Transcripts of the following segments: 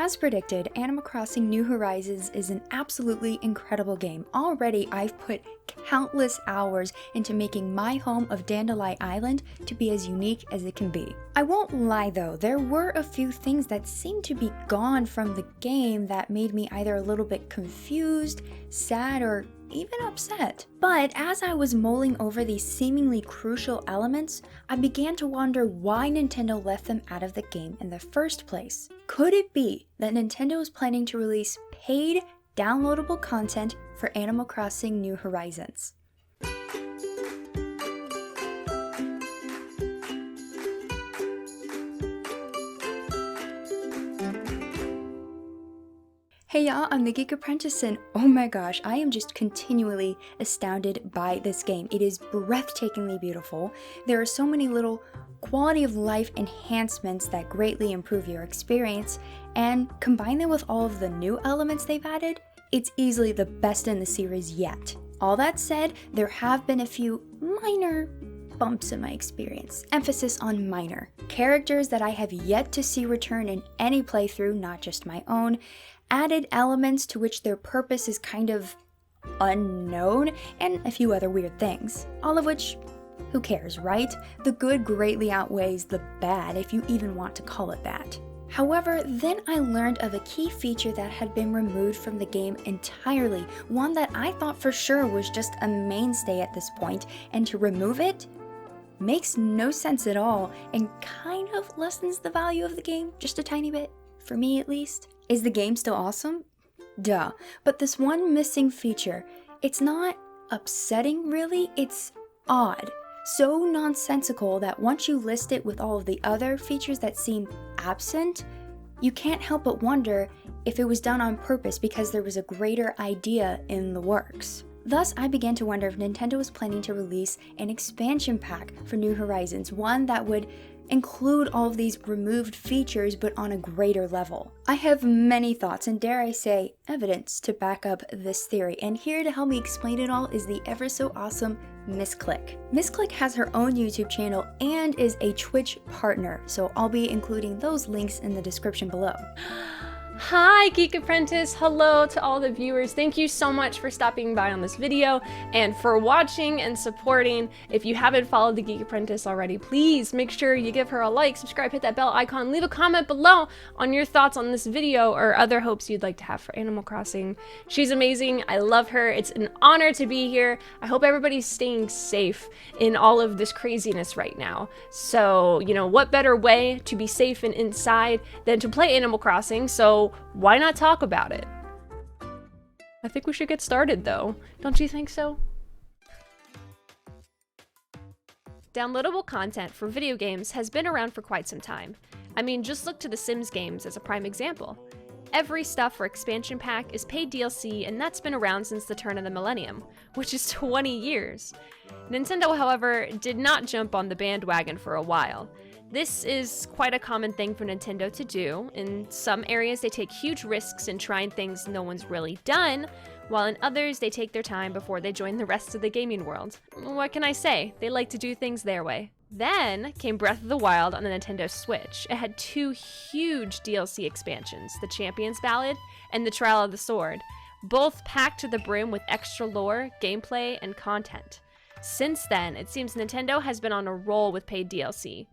As predicted, Animal Crossing New Horizons is an absolutely incredible game. Already, I've put countless hours into making my home of Dandelion Island to be as unique as it can be. I won't lie though, there were a few things that seemed to be gone from the game that made me either a little bit confused, sad, or even upset. But as I was mulling over these seemingly crucial elements, I began to wonder why Nintendo left them out of the game in the first place. Could it be that Nintendo is planning to release paid, downloadable content for Animal Crossing New Horizons? Hey y'all, I'm the Geek Apprentice, and oh my gosh, I am just continually astounded by this game. It is breathtakingly beautiful. There are so many little quality of life enhancements that greatly improve your experience, and combine them with all of the new elements they've added, it's easily the best in the series yet. All that said, there have been a few minor bumps in my experience. Emphasis on minor. Characters that I have yet to see return in any playthrough, not just my own, added elements to which their purpose is kind of unknown, and a few other weird things. All of which, who cares, right? The good greatly outweighs the bad, if you even want to call it that. However, then I learned of a key feature that had been removed from the game entirely, one that I thought for sure was just a mainstay at this point, and to remove it makes no sense at all, and kind of lessens the value of the game just a tiny bit, for me at least. Is the game still awesome? Duh. But this one missing feature, it's not upsetting really, it's odd. So nonsensical that once you list it with all of the other features that seem absent, you can't help but wonder if it was done on purpose because there was a greater idea in the works. Thus, I began to wonder if Nintendo was planning to release an expansion pack for New Horizons, one that would include all of these removed features but on a greater level. I have many thoughts and, dare I say, evidence to back up this theory, and here to help me explain it all is the ever so awesome Miss Click. Miss Click has her own YouTube channel and is a Twitch partner, so I'll be including those links in the description below. Hi Geek Apprentice, hello to all the viewers. Thank you so much for stopping by on this video and for watching and supporting. If you haven't followed the Geek Apprentice already, please make sure you give her a like, subscribe, hit that bell icon, leave a comment below on your thoughts on this video or other hopes you'd like to have for Animal Crossing. She's amazing, I love her, it's an honor to be here. I hope everybody's staying safe in all of this craziness right now. So, you know, what better way to be safe and inside than to play Animal Crossing? So why not talk about it? I think we should get started though. Don't you think so? Downloadable content for video games has been around for quite some time. I mean, just look to the Sims games as a prime example. Every stuff for expansion pack is paid DLC, and that's been around since the turn of the millennium, which is 20 years. Nintendo, however, did not jump on the bandwagon for a while. This is quite a common thing for Nintendo to do. In some areas, they take huge risks in trying things no one's really done, while in others, they take their time before they join the rest of the gaming world. What can I say? They like to do things their way. Then came Breath of the Wild on the Nintendo Switch. It had two huge DLC expansions, the Champion's Ballad and the Trial of the Sword, both packed to the brim with extra lore, gameplay, and content. Since then, it seems Nintendo has been on a roll with paid DLC.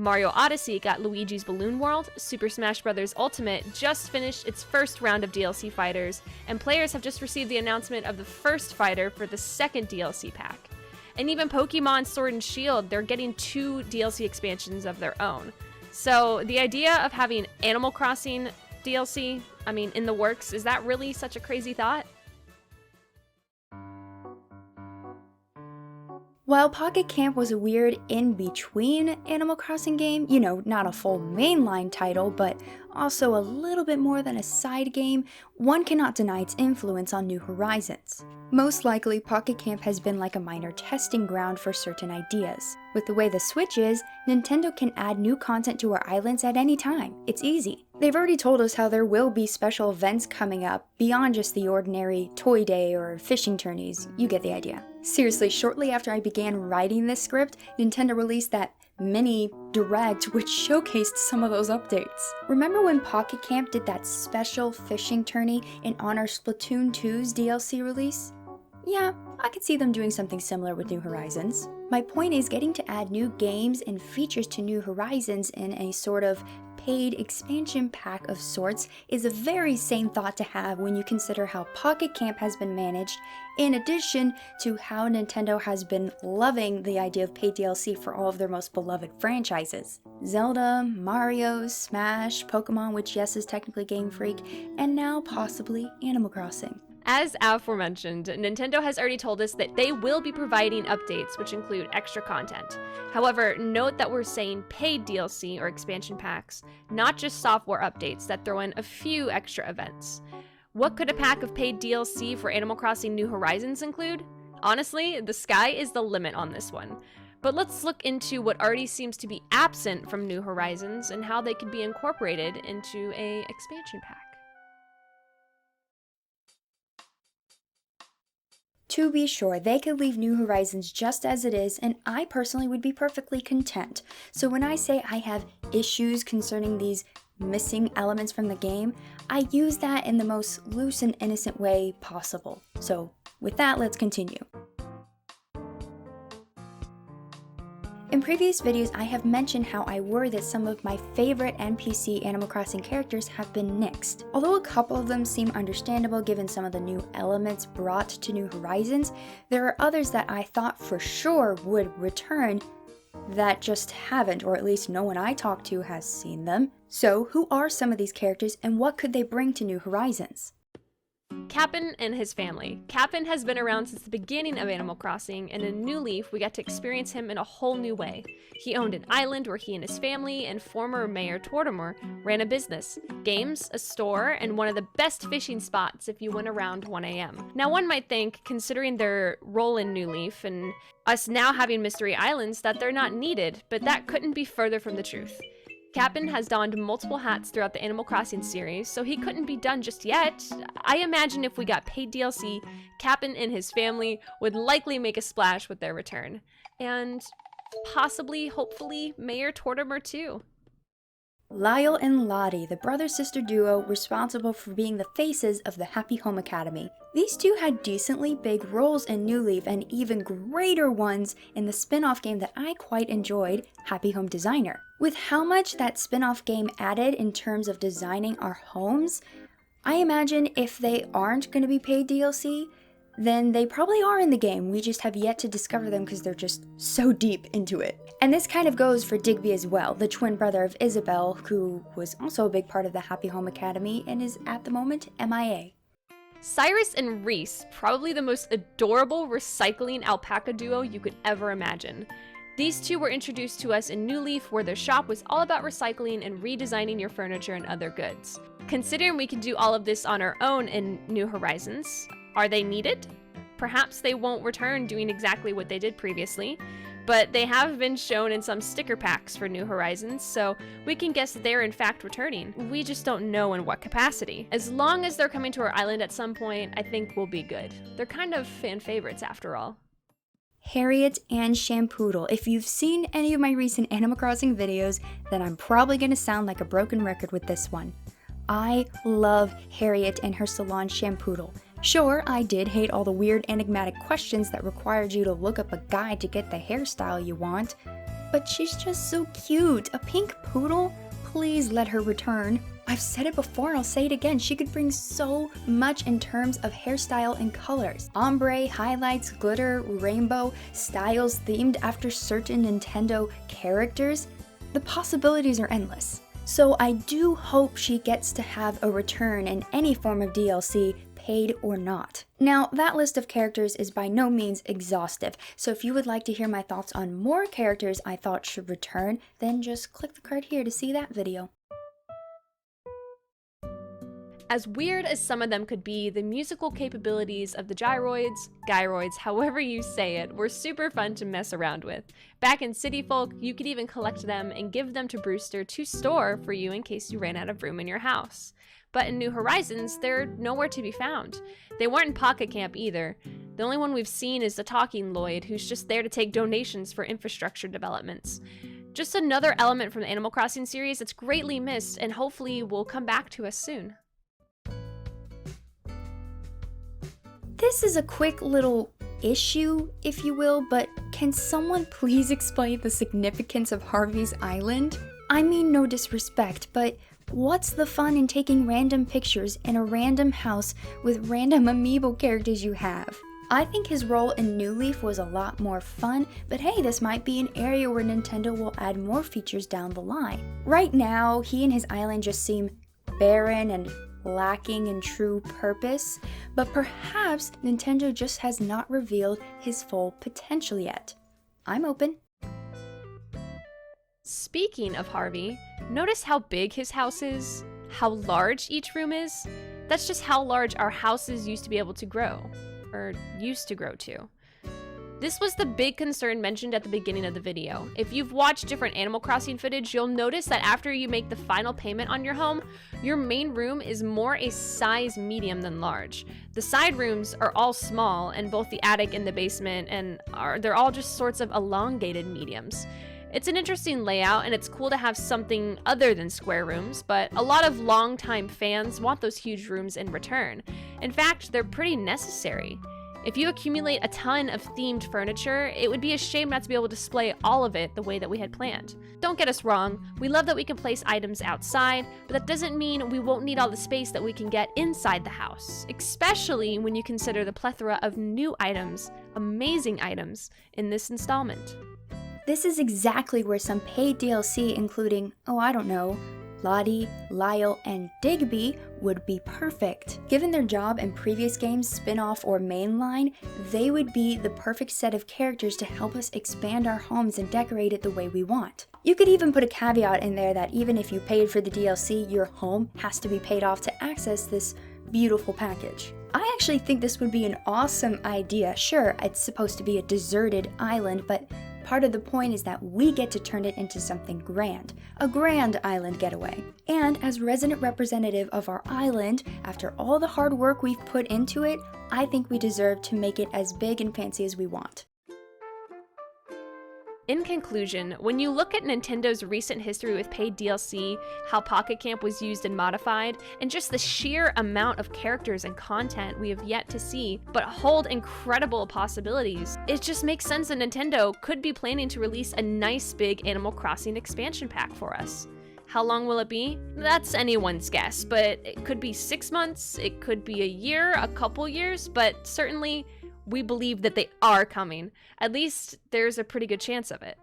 Mario Odyssey got Luigi's Balloon World, Super Smash Bros. Ultimate just finished its first round of DLC fighters, and players have just received the announcement of the first fighter for the second DLC pack. And even Pokemon Sword and Shield, they're getting 2 DLC expansions of their own. So the idea of having Animal Crossing DLC, I mean, in the works, is that really such a crazy thought? While Pocket Camp was a weird in-between Animal Crossing game, you know, not a full mainline title, but also a little bit more than a side game, one cannot deny its influence on New Horizons. Most likely, Pocket Camp has been like a minor testing ground for certain ideas. With the way the Switch is, Nintendo can add new content to our islands at any time. It's easy. They've already told us how there will be special events coming up beyond just the ordinary toy day or fishing tourneys. You get the idea. Seriously, shortly after I began writing this script, Nintendo released that mini direct which showcased some of those updates. Remember when Pocket Camp did that special fishing tourney in honor of Splatoon 2's DLC release? Yeah, I could see them doing something similar with New Horizons. My point is, getting to add new games and features to New Horizons in a sort of paid expansion pack of sorts is a very sane thought to have when you consider how Pocket Camp has been managed, in addition to how Nintendo has been loving the idea of paid DLC for all of their most beloved franchises. Zelda, Mario, Smash, Pokemon, which yes is technically Game Freak, and now possibly Animal Crossing. As aforementioned, Nintendo has already told us that they will be providing updates which include extra content. However, note that we're saying paid DLC or expansion packs, not just software updates that throw in a few extra events. What could a pack of paid DLC for Animal Crossing New Horizons include? Honestly, the sky is the limit on this one. But let's look into what already seems to be absent from New Horizons and how they could be incorporated into an expansion pack. To be sure, they could leave New Horizons just as it is, and I personally would be perfectly content. So when I say I have issues concerning these missing elements from the game, I use that in the most loose and innocent way possible. So with that, let's continue. In previous videos, I have mentioned how I worry that some of my favorite NPC Animal Crossing characters have been nixed. Although a couple of them seem understandable given some of the new elements brought to New Horizons, there are others that I thought for sure would return that just haven't, or at least no one I talked to has seen them. So who are some of these characters and what could they bring to New Horizons? Cap'n and his family. Cap'n has been around since the beginning of Animal Crossing, and in New Leaf, we got to experience him in a whole new way. He owned an island where he and his family and former Mayor Tortimer ran a business, games, a store, and one of the best fishing spots if you went around 1 a.m. Now one might think, considering their role in New Leaf and us now having Mystery Islands, that they're not needed, but that couldn't be further from the truth. Cap'n has donned multiple hats throughout the Animal Crossing series, so he couldn't be done just yet. I imagine if we got paid DLC, Cap'n and his family would likely make a splash with their return. And possibly, hopefully, Mayor Tortimer too. Lyle and Lottie, the brother-sister duo responsible for being the faces of the Happy Home Academy. These two had decently big roles in New Leaf and even greater ones in the spin-off game that I quite enjoyed, Happy Home Designer. With how much that spin-off game added in terms of designing our homes, I imagine if they aren't going to be paid DLC, then they probably are in the game. We just have yet to discover them because they're just so deep into it. And this kind of goes for Digby as well, the twin brother of Isabel, who was also a big part of the Happy Home Academy and is at the moment MIA. Cyrus and Reese, probably the most adorable recycling alpaca duo you could ever imagine. These two were introduced to us in New Leaf, where their shop was all about recycling and redesigning your furniture and other goods. Considering we can do all of this on our own in New Horizons, are they needed? Perhaps they won't return doing exactly what they did previously, but they have been shown in some sticker packs for New Horizons, so we can guess that they're in fact returning. We just don't know in what capacity. As long as they're coming to our island at some point, I think we'll be good. They're kind of fan favorites after all. Harriet and Shampoodle. If you've seen any of my recent Animal Crossing videos, then I'm probably going to sound like a broken record with this one. I love Harriet and her salon Shampoodle. Sure, I did hate all the weird enigmatic questions that required you to look up a guide to get the hairstyle you want, but she's just so cute. A pink poodle? Please let her return. I've said it before and I'll say it again, she could bring so much in terms of hairstyle and colors. Ombre, highlights, glitter, rainbow, styles themed after certain Nintendo characters. The possibilities are endless. So I do hope she gets to have a return in any form of DLC, paid or not. Now, that list of characters is by no means exhaustive, so if you would like to hear my thoughts on more characters I thought should return, then just click the card here to see that video. As weird as some of them could be, the musical capabilities of the gyroids, gyroids, however you say it, were super fun to mess around with. Back in City Folk, you could even collect them and give them to Brewster to store for you in case you ran out of room in your house. But in New Horizons, they're nowhere to be found. They weren't in Pocket Camp either. The only one we've seen is the talking Lloyd, who's just there to take donations for infrastructure developments. Just another element from the Animal Crossing series that's greatly missed and hopefully will come back to us soon. This is a quick little issue, if you will, but can someone please explain the significance of Harvey's Island? I mean no disrespect, but what's the fun in taking random pictures in a random house with random amiibo characters you have? I think his role in New Leaf was a lot more fun, but hey, this might be an area where Nintendo will add more features down the line. Right now, he and his island just seem barren and lacking in true purpose, but perhaps Nintendo just has not revealed his full potential yet. I'm open. Speaking of Harvey, notice how big his house is? How large each room is? That's just how large our houses used to be able to grow. Or used to grow to. This was the big concern mentioned at the beginning of the video. If you've watched different Animal Crossing footage, you'll notice that after you make the final payment on your home, your main room is more a size medium than large. The side rooms are all small, and both the attic and the basement they're all just sorts of elongated mediums. It's an interesting layout, and it's cool to have something other than square rooms, but a lot of longtime fans want those huge rooms in return. In fact, they're pretty necessary. If you accumulate a ton of themed furniture, it would be a shame not to be able to display all of it the way that we had planned. Don't get us wrong, we love that we can place items outside, but that doesn't mean we won't need all the space that we can get inside the house, especially when you consider the plethora of new items, amazing items, in this installment. This is exactly where some paid DLC including, Lottie, Lyle, and Digby would be perfect. Given their job in previous games, spin-off, or mainline, they would be the perfect set of characters to help us expand our homes and decorate it the way we want. You could even put a caveat in there that even if you paid for the DLC, your home has to be paid off to access this beautiful package. I actually think this would be an awesome idea. Sure, it's supposed to be a deserted island, but part of the point is that we get to turn it into something grand, a grand island getaway. And as resident representative of our island, after all the hard work we've put into it, I think we deserve to make it as big and fancy as we want. In conclusion, when you look at Nintendo's recent history with paid DLC, how Pocket Camp was used and modified, and just the sheer amount of characters and content we have yet to see, but hold incredible possibilities, it just makes sense that Nintendo could be planning to release a nice big Animal Crossing expansion pack for us. How long will it be? That's anyone's guess, but it could be 6 months, it could be a year, a couple years, but certainly we believe that they are coming. At least there's a pretty good chance of it.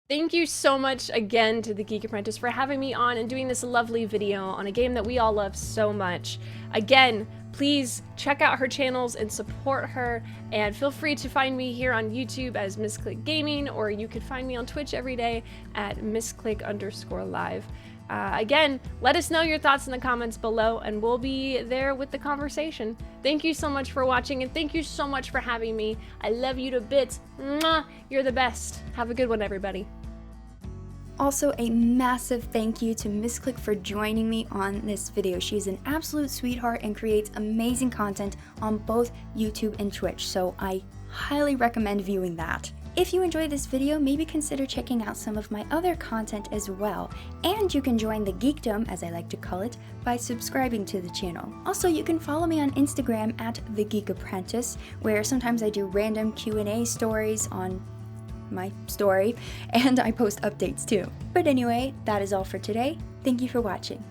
Thank you so much again to the Geek Apprentice for having me on and doing this lovely video on a game that we all love so much. Again, please check out her channels and support her, and feel free to find me here on YouTube as MissClick Gaming, or you can find me on Twitch every day at MissClick_live. Again, let us know your thoughts in the comments below, and we'll be there with the conversation. Thank you so much for watching, and thank you so much for having me. I love you to bits. Mwah! You're the best. Have a good one, everybody. Also, a massive thank you to MissClick for joining me on this video. She's an absolute sweetheart and creates amazing content on both YouTube and Twitch, so I highly recommend viewing that. If you enjoyed this video, maybe consider checking out some of my other content as well. And you can join the geekdom, as I like to call it, by subscribing to the channel. Also, you can follow me on Instagram at The Geek Apprentice, where sometimes I do random Q&A stories on my story, and I post updates too. But anyway, that is all for today. Thank you for watching.